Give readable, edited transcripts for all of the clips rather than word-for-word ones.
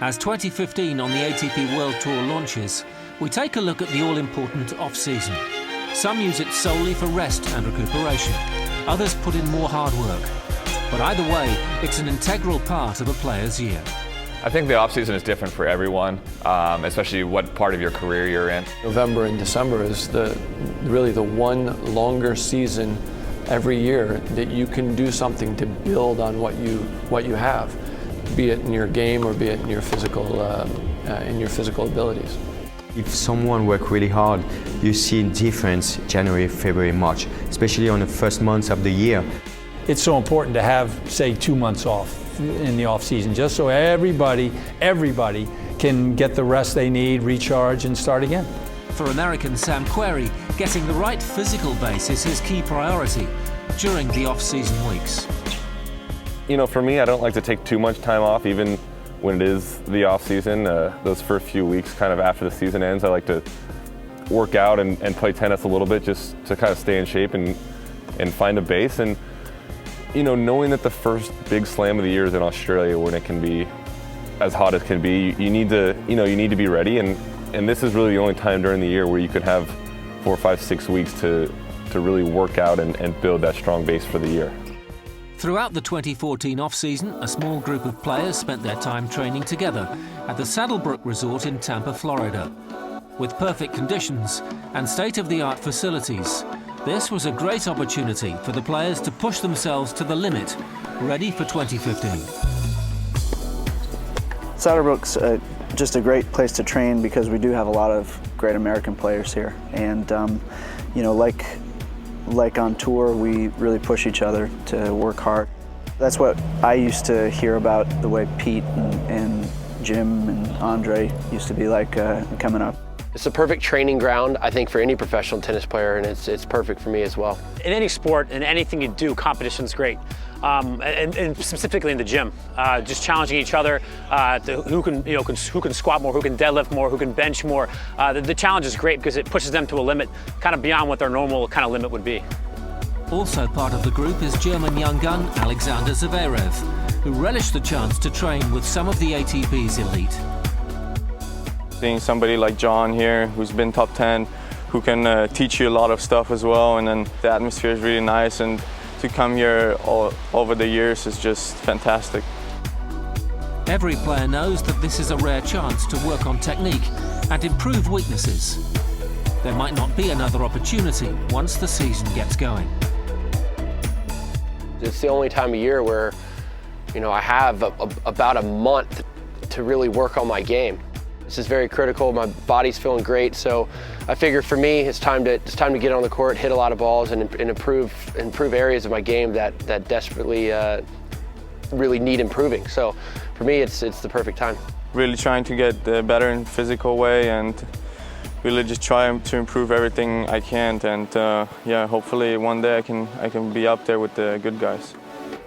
As 2015 on the ATP World Tour launches, we take a look at the all-important off-season. Some use it solely for rest and recuperation. Others put in more hard work. But either way, it's an integral part of a player's year. I think the off-season is different for everyone, especially what part of your career you're in. November and December is really the one longer season every year that you can do something to build on what you have, be it in your game or be it in your physical abilities. If someone works really hard, you see a difference January, February, March, especially on the first months of the year. It's so important to have, say, 2 months off in the off season, just so everybody can get the rest they need, recharge, and start again. For American Sam Querrey, getting the right physical base is his key priority during the off-season weeks. You know, for me, I don't like to take too much time off, even when it is the off-season. Those first few weeks, kind of after the season ends, I like to work out and play tennis a little bit just to kind of stay in shape and find a base. And you know, knowing that the first big slam of the year is in Australia, when it can be as hot as can be, you need to be ready. And this is really the only time during the year where you could have 4, 5, 6 weeks to really work out and build that strong base for the year. Throughout the 2014 off-season, a small group of players spent their time training together at the Saddlebrook Resort in Tampa, Florida. With perfect conditions and state-of-the-art facilities, this was a great opportunity for the players to push themselves to the limit, ready for 2015. Saddlebrook's just a great place to train because we do have a lot of great American players here. And, you know, like on tour, we really push each other to work hard. That's what I used to hear about the way Pete and Jim and Andre used to be like coming up. It's a perfect training ground, I think, for any professional tennis player, and it's perfect for me as well. In any sport, in anything you do, competition's great. And specifically in the gym, just challenging each other, who can squat more, who can deadlift more, who can bench more. The challenge is great because it pushes them to a limit kind of beyond what their normal kind of limit would be. Also part of the group is German young gun Alexander Zverev, who relished the chance to train with some of the ATP's elite. Seeing somebody like John here, who's been top 10, who can teach you a lot of stuff as well, and then the atmosphere is really nice, and to come here all over the years is just fantastic. Every player knows that this is a rare chance to work on technique and improve weaknesses. There might not be another opportunity once the season gets going. It's the only time of year where, you know, I have about a month to really work on my game. This is very critical. My body's feeling great, so I figure for me it's time to get on the court, hit a lot of balls, and improve areas of my game that desperately really need improving. So for me, it's the perfect time. Really trying to get better in a physical way and really just try to improve everything I can. And yeah, hopefully one day I can be up there with the good guys.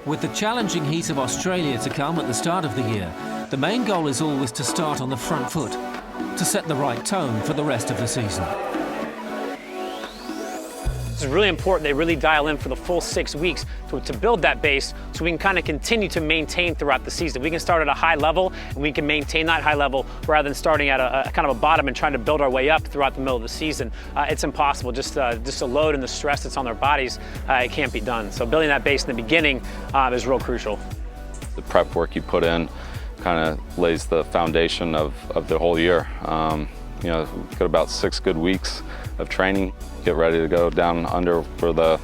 With the challenging heat of Australia to come at the start of the year, the main goal is always to start on the front foot, to set the right tone for the rest of the season. It's really important they really dial in for the full 6 weeks to build that base so we can kind of continue to maintain throughout the season. We can start at a high level and we can maintain that high level rather than starting at a kind of a bottom and trying to build our way up throughout the middle of the season. It's impossible. Just the load and the stress that's on their bodies, it can't be done. So building that base in the beginning is real crucial. The prep work you put in kind of lays the foundation of the whole year. You know, we've got about 6 good weeks of training. Get ready to go down under for the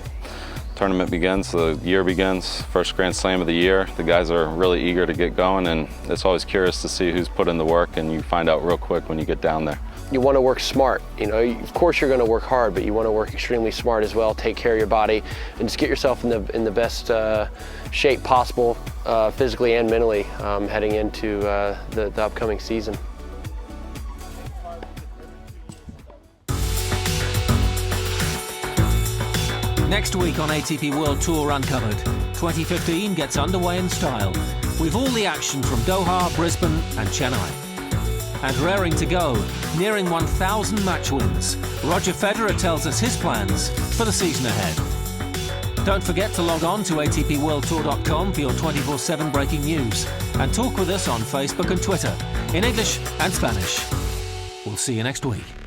tournament begins, the year begins, first Grand Slam of the year. The guys are really eager to get going, and it's always curious to see who's put in the work, and you find out real quick when you get down there. You want to work smart. You know, of course you're going to work hard, but you want to work extremely smart as well. Take care of your body and just get yourself in the best shape possible, physically and mentally, heading into the upcoming season. Next week on ATP World Tour Uncovered, 2015 gets underway in style, with all the action from Doha, Brisbane and Chennai. And raring to go, nearing 1,000 match wins, Roger Federer tells us his plans for the season ahead. Don't forget to log on to ATPWorldTour.com for your 24/7 breaking news and talk with us on Facebook and Twitter in English and Spanish. We'll see you next week.